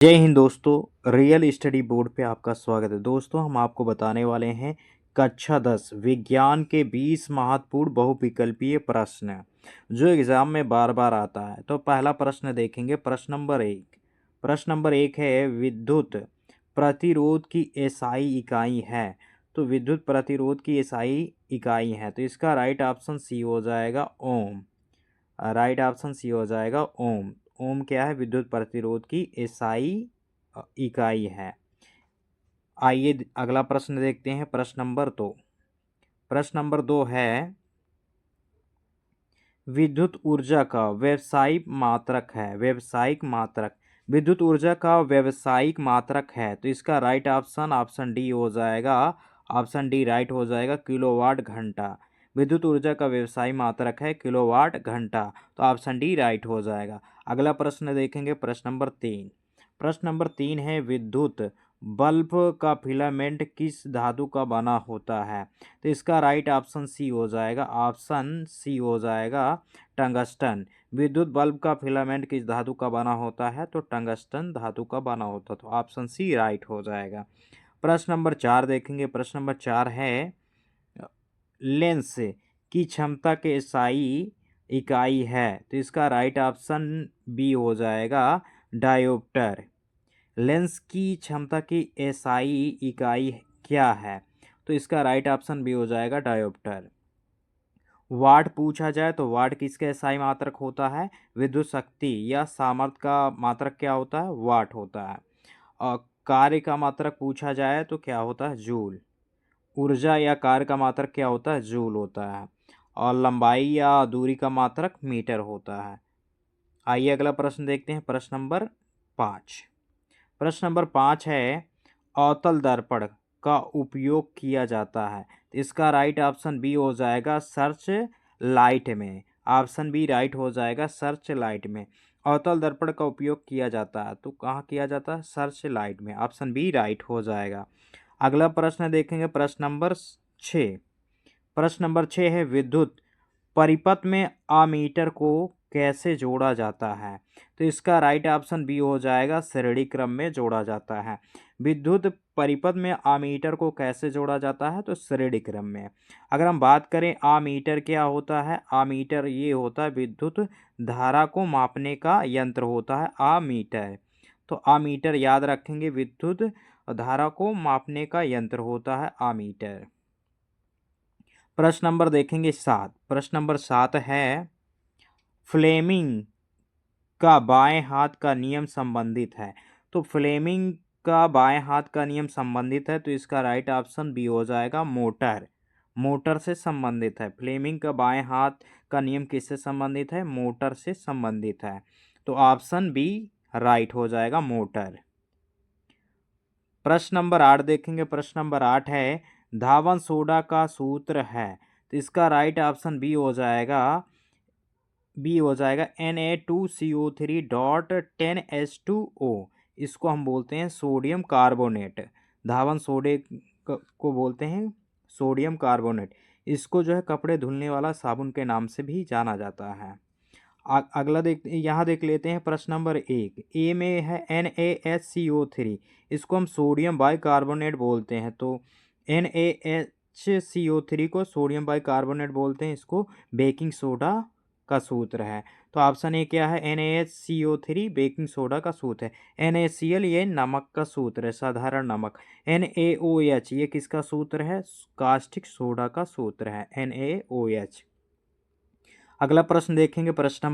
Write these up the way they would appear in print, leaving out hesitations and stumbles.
जय हिंद दोस्तों, real study board पे आपका स्वागत है। दोस्तों, हम आपको बताने वाले हैं कक्षा 10 विज्ञान के 20 महत्वपूर्ण बहुविकल्पीय प्रश्न जो एग्जाम में बार बार आता है। तो पहला प्रश्न देखेंगे, प्रश्न नंबर एक है विद्युत प्रतिरोध की एसआई इकाई है। तो विद्युत प्रतिरोध की एसआई इकाई है, तो इसका राइट ऑप्शन सी हो जाएगा ओम। राइट ऑप्शन सी हो जाएगा ओम। ओम क्या है? विद्युत प्रतिरोध की एसआई इकाई है। आइए अगला प्रश्न देखते हैं। प्रश्न नंबर 2 है विद्युत ऊर्जा का व्यावसायिक मात्रक है। विद्युत ऊर्जा का व्यावसायिक मात्रक है, तो इसका राइट ऑप्शन डी हो जाएगा। ऑप्शन डी राइट हो जाएगा, किलोवाट घंटा। विद्युत ऊर्जा का व्यवसायिक मात्रक है किलोवाट घंटा, तो ऑप्शन डी राइट हो जाएगा। अगला प्रश्न देखेंगे, प्रश्न नंबर 3 है विद्युत बल्ब का फिलामेंट किस धातु का बना होता है। तो इसका राइट ऑप्शन सी हो जाएगा। ऑप्शन सी हो जाएगा टंगस्टन। विद्युत बल्ब का फिलामेंट किस धातु का बना होता है? तो टंगस्टन धातु का बना होता है, तो ऑप्शन सी राइट हो जाएगा। प्रश्न नंबर 4 देखेंगे। प्रश्न नंबर 4 है लेंस की क्षमता के एसआई इकाई है, तो इसका राइट ऑप्शन बी हो जाएगा डायोप्टर। लेंस की क्षमता की एसआई इकाई क्या है? तो इसका राइट ऑप्शन बी हो जाएगा डायोप्टर। वाट पूछा जाए तो वाट किसका एसआई मात्रक होता है? विद्युत शक्ति या सामर्थ्य का मात्रक क्या होता है? वाट होता है। और कार्य का मात्रक पूछा जाए तो क्या होता है? जूल। ऊर्जा या कार्य का मात्रक क्या होता है? जूल होता है। और लंबाई या दूरी का मात्रक मीटर होता है। आइए अगला प्रश्न देखते हैं। प्रश्न नंबर 5 है अवतल दर्पण का उपयोग किया जाता है, तो इसका राइट ऑप्शन बी हो जाएगा सर्च लाइट में। ऑप्शन बी राइट हो जाएगा सर्च लाइट में। अवतल दर्पण का उपयोग किया जाता है, तो कहाँ किया जाता है? सर्च लाइट में। ऑप्शन बी राइट हो जाएगा। अगला प्रश्न देखेंगे, प्रश्न नंबर 6 है विद्युत परिपथ में अमीटर को कैसे जोड़ा जाता है? तो इसका राइट ऑप्शन बी हो जाएगा श्रेणी क्रम में जोड़ा जाता है। विद्युत परिपथ में अमीटर को कैसे जोड़ा जाता है? तो श्रेणी क्रम में। अगर हम बात करें अमीटर क्या होता है? अमीटर ये होता है विद्युत धारा को मापने का यंत्र होता है अमीटर। तो अमीटर याद रखेंगे, विद्युत धारा को मापने का यंत्र होता है अमीटर। प्रश्न नंबर 7 है फ्लेमिंग का बाएं हाथ का नियम संबंधित है। तो फ्लेमिंग का बाएं हाथ का नियम संबंधित है, तो इसका राइट ऑप्शन बी हो जाएगा मोटर। मोटर से संबंधित है। फ्लेमिंग का बाएं हाथ का नियम किससे संबंधित है? मोटर से संबंधित है, तो ऑप्शन बी राइट हो जाएगा मोटर। प्रश्न नंबर 8 देखेंगे। प्रश्न नंबर 8 है धावन सोडा का सूत्र है, तो इसका राइट ऑप्शन बी हो जाएगा Na2CO3.10H2O। इसको हम बोलते हैं सोडियम कार्बोनेट। धावन सोडे को बोलते हैं सोडियम कार्बोनेट। इसको जो है कपड़े धुलने वाला साबुन के नाम से भी जाना जाता है। अगला यहाँ देख लेते हैं। प्रश्न नंबर 1 ए में है NaHCO3। इसको हम सोडियम बाइकार्बोनेट बोलते हैं, तो NaHCO3 को सोडियम बाइकार्बोनेट बोलते हैं। इसको बेकिंग सोडा का सूत्र है, तो ऑप्शन ए क्या है? NaHCO3 बेकिंग सोडा का सूत्र है। NaCl ये नमक का सूत्र है, साधारण नमक। NaOH ये किसका सूत्र है? कास्टिक सोडा का सूत्र है NaOH। अगला प्रश्न देखेंगे। प्रश्न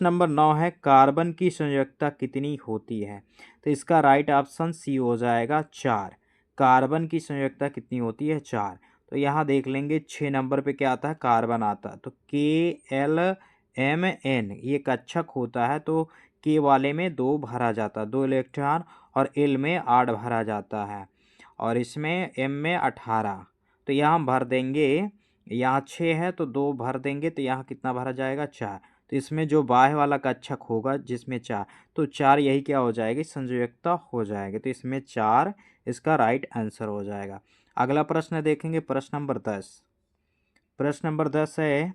नंबर 9 है कार्बन की संयोजकता कितनी होती है? तो इसका राइट ऑप्शन सी हो जाएगा 4। कार्बन की संयोजकता कितनी होती है? 4। तो यहाँ देख लेंगे 6 नंबर पे क्या आता है? कार्बन आता है, तो KLMN ये कक्षक होता है, तो के वाले में 2 भरा जाता है, 2 इलेक्ट्रॉन, और एल में 8 भरा जाता है, और इसमें एम में 18। तो यहाँ हम भर देंगे, यहाँ 6 है तो 2 भर देंगे, तो यहाँ कितना भरा जाएगा? 4। तो इसमें जो बाह्य वाला कक्षक होगा जिसमें 4, तो 4 यही क्या हो जाएगी? संयोजकता हो जाएगी, तो इसमें 4 इसका राइट आंसर हो जाएगा। अगला प्रश्न देखेंगे। प्रश्न नंबर 10 है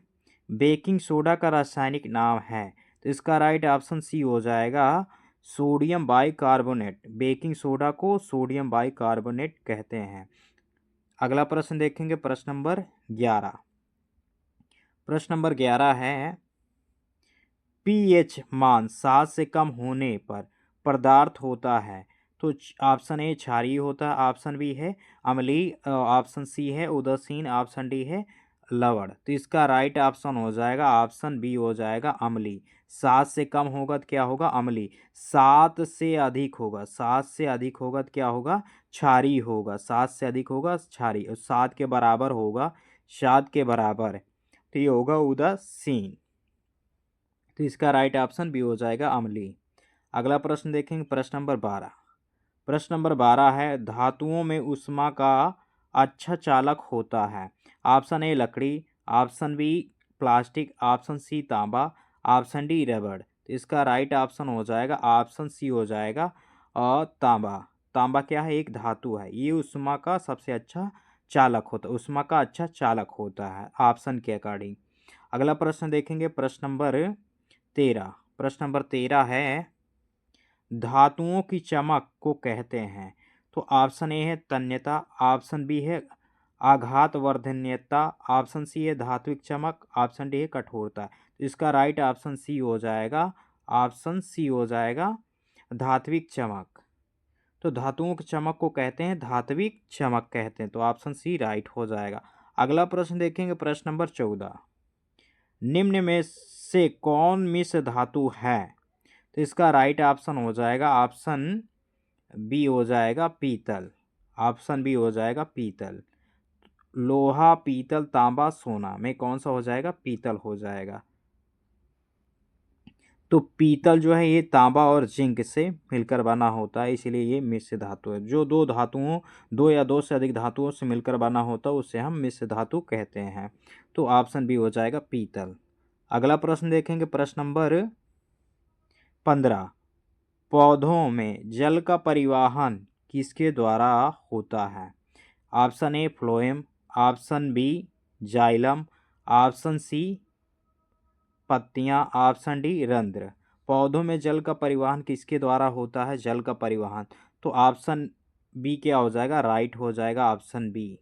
बेकिंग सोडा का रासायनिक नाम है, तो इसका राइट ऑप्शन सी हो जाएगा सोडियम बाइकार्बोनेट, बेकिंग सोडा को सोडियम बाइकार्बोनेट कहते हैं। अगला प्रश्न देखेंगे, प्रश्न नंबर 11। प्रश्न नंबर 11 है, पीएच मान 7 से कम होने पर पदार्थ होता है। तो ऑप्शन ए क्षारीय होता है, ऑप्शन बी है अम्लीय, ऑप्शन सी है उदासीन, ऑप्शन डी है लवण। तो इसका राइट ऑप्शन हो जाएगा ऑप्शन बी हो जाएगा अम्लीय। 7 से कम होगा तो क्या होगा? अम्लीय। 7 से अधिक होगा, 7 से अधिक होगा तो क्या होगा? क्षारीय होगा। 7 से अधिक होगा क्षारीय, और 7 के बराबर होगा, 7 के बराबर, तो ये होगा उदासीन। तो इसका राइट ऑप्शन बी हो जाएगा अम्लीय। अगला प्रश्न देखेंगे, प्रश्न नंबर 12। प्रश्न नंबर 12 है, धातुओं में ऊष्मा का अच्छा चालक होता है। ऑप्शन ए लकड़ी, option B plastic, option C तांबा, ऑप्शन डी रबड़। तो इसका राइट ऑप्शन हो जाएगा ऑप्शन सी हो जाएगा और तांबा। तांबा क्या है? एक धातु है, ये ऊष्मा का सबसे अच्छा चालक होता है, ऊष्मा का अच्छा चालक होता है ऑप्शन के अकॉर्डिंग। अगला प्रश्न देखेंगे, प्रश्न नंबर 13। प्रश्न नंबर 13 है, धातुओं की चमक को कहते हैं। तो ऑप्शन ए है तन्यता, ऑप्शन बी है आघातवर्धनीयता, ऑप्शन सी है धात्विक चमक, ऑप्शन डी है कठोरता। तो इसका राइट ऑप्शन सी हो जाएगा, ऑप्शन सी हो जाएगा धात्विक चमक। तो धातुओं की चमक को कहते हैं धात्विक चमक कहते हैं, तो ऑप्शन सी राइट हो जाएगा। अगला प्रश्न देखेंगे, प्रश्न नंबर 14। निम्न में से कौन मिश्र धातु है? तो इसका राइट ऑप्शन हो जाएगा ऑप्शन बी हो जाएगा पीतल, ऑप्शन बी हो जाएगा पीतल। लोहा, पीतल, तांबा, सोना में कौन सा हो जाएगा? पीतल हो जाएगा। तो पीतल जो है ये तांबा और जिंक से मिलकर बना होता है, इसीलिए ये मिश्र धातु है। जो दो धातुओं, दो या दो से अधिक धातुओं से मिलकर बना होता है उसे हम मिश्र धातु कहते हैं। तो ऑप्शन बी हो जाएगा पीतल। अगला प्रश्न देखेंगे, प्रश्न नंबर 15। पौधों में जल का परिवहन किसके द्वारा होता है? Option A phloem, option B xylem, option C पत्तियां, ऑप्शन डी रंध्र। पौधों में जल का परिवहन किसके द्वारा होता है? जल का परिवहन, तो ऑप्शन बी क्या हो जाएगा? राइट हो जाएगा ऑप्शन बी।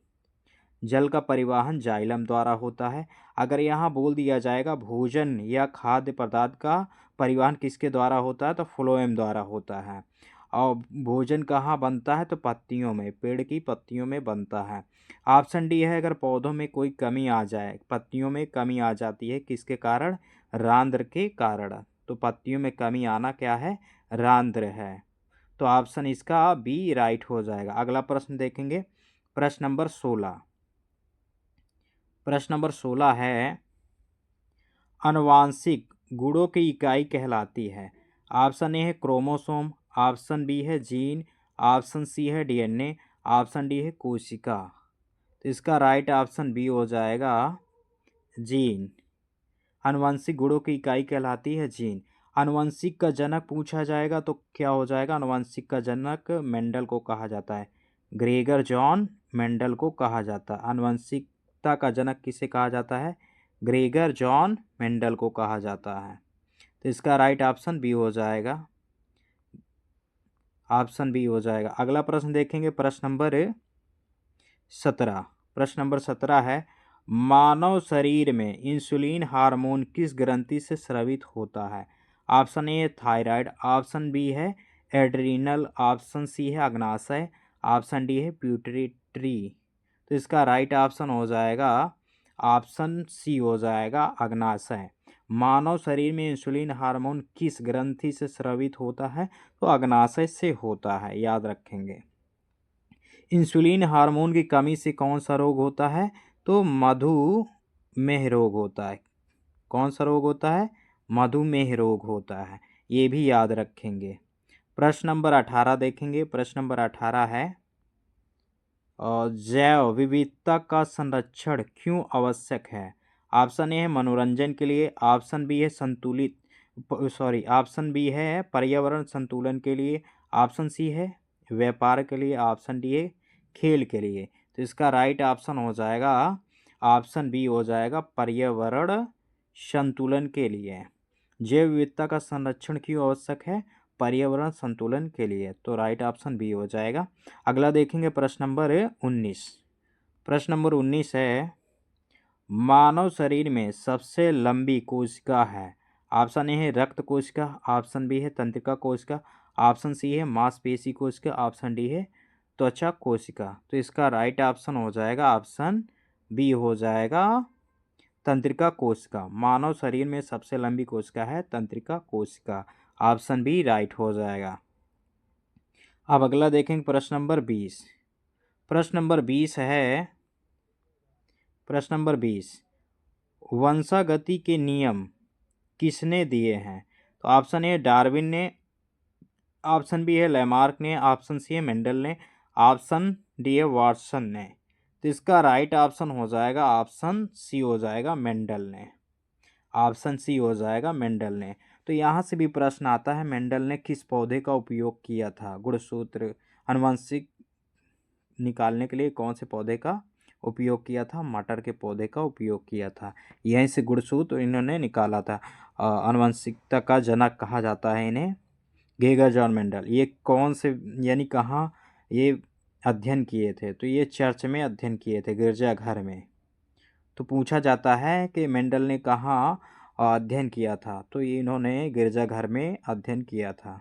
जल का परिवहन जाइलम द्वारा होता है। अगर यहाँ बोल दिया जाएगा भोजन या खाद्य पदार्थ का परिवहन किसके द्वारा होता है, तो फ्लोएम द्वारा होता है। और भोजन कहाँ बनता है? तो पत्तियों में, पेड़ की पत्तियों में बनता है। ऑप्शन डी है, अगर पौधों में कोई कमी आ जाए, पत्तियों में कमी आ जाती है किसके कारण? रंध्र के कारण। तो पत्तियों में कमी आना क्या है? रंध्र है। तो ऑप्शन इसका बी राइट हो जाएगा। अगला प्रश्न देखेंगे, प्रश्न नंबर 16। प्रश्न नंबर 16 है, आनुवांशिक गुणों की इकाई कहलाती है। ऑप्शन ए है क्रोमोसोम, ऑप्शन बी है जीन, ऑप्शन सी है डीएनए, ऑप्शन डी है कोशिका। तो इसका राइट ऑप्शन बी हो जाएगा जीन। आनुवंशिक गुणों की इकाई कहलाती है जीन। आनुवंशिक का जनक पूछा जाएगा तो क्या हो जाएगा? आनुवंशिक का जनक मेंडल को कहा जाता है, ग्रेगर जॉन मेंडल को कहा जाता है। आनुवंशिकता का जनक किसे कहा जाता है? ग्रेगर जॉन मेंडल को कहा जाता है। तो इसका राइट ऑप्शन बी हो जाएगा, ऑप्शन बी हो जाएगा। अगला प्रश्न देखेंगे, प्रश्न नंबर 17। प्रश्न नंबर 17 है, मानव शरीर में इंसुलिन हार्मोन किस ग्रंथि से स्रावित होता है? Option A thyroid, option B है एड्रीनल, ऑप्शन सी है अग्नाशय, ऑप्शन डी है प्यूटरी। तो इसका राइट ऑप्शन हो जाएगा ऑप्शन सी हो जाएगा अग्नाशय। मानव शरीर में इंसुलिन हार्मोन किस ग्रंथि से स्रावित होता है? तो अग्नाशय से होता है, याद रखेंगे। इंसुलिन हार्मोन की कमी से कौन सा रोग होता है? तो मधुमेह रोग होता है। कौन सा रोग होता है? मधुमेह रोग होता है, ये भी याद रखेंगे। प्रश्न नंबर 18 देखेंगे। प्रश्न नंबर 18 है, जैव विविधता का संरक्षण क्यों आवश्यक है? ऑप्शन ए है मनोरंजन के लिए, ऑप्शन बी है ऑप्शन बी है पर्यावरण संतुलन के लिए, ऑप्शन सी है व्यापार के लिए, ऑप्शन डी है खेल के लिए। तो इसका राइट ऑप्शन हो जाएगा ऑप्शन बी हो जाएगा पर्यावरण संतुलन के लिए। जैव विविधता का संरक्षण क्यों आवश्यक है? पर्यावरण संतुलन के लिए। तो राइट ऑप्शन बी हो जाएगा। अगला देखेंगे प्रश्न नंबर 19। प्रश्न नंबर 19 है, मानव शरीर में सबसे लंबी कोशिका है। ऑप्शन ए है रक्त कोशिका, ऑप्शन बी है तंत्रिका कोशिका, ऑप्शन सी है मांसपेशी कोशिका, ऑप्शन डी है त्वचा कोशिका। तो इसका राइट ऑप्शन हो जाएगा ऑप्शन बी हो जाएगा, तंत्रिका कोशिका। मानव शरीर में सबसे लंबी कोशिका है तंत्रिका कोशिका। ऑप्शन बी राइट हो जाएगा। अब अगला देखेंगे प्रश्न नंबर 20। प्रश्न नंबर 20 है, प्रश्न नंबर 20, वंशागति के नियम किसने दिए हैं? तो ऑप्शन ए डार्विन ने, ऑप्शन बी है लैमार्क ने, ऑप्शन सी है मेंडल ने, ऑप्शन डी है वाटसन ने। तो इसका राइट ऑप्शन हो जाएगा ऑप्शन सी हो जाएगा मेंडल ने। ऑप्शन सी हो जाएगा मेंडल ने। तो यहाँ से भी प्रश्न आता है, मेंडल ने किस पौधे का उपयोग किया था गुणसूत्र आनुवंशिक निकालने के लिए? कौन से पौधे का उपयोग किया था? मटर के पौधे का उपयोग किया था। यहीं से गुणसूत्र इन्होंने निकाला था। आनुवंशिकता का जनक कहा जाता है इन्हें, गेगर जॉन मेंडल। ये कौन से यानी कहाँ ये अध्ययन किए थे? तो ये चर्च में अध्ययन किए थे, गिरजाघर में। तो पूछा जाता है कि मेंडल ने कहाँ अध्ययन किया था? तो इन्होंने गिरजाघर में अध्ययन किया था।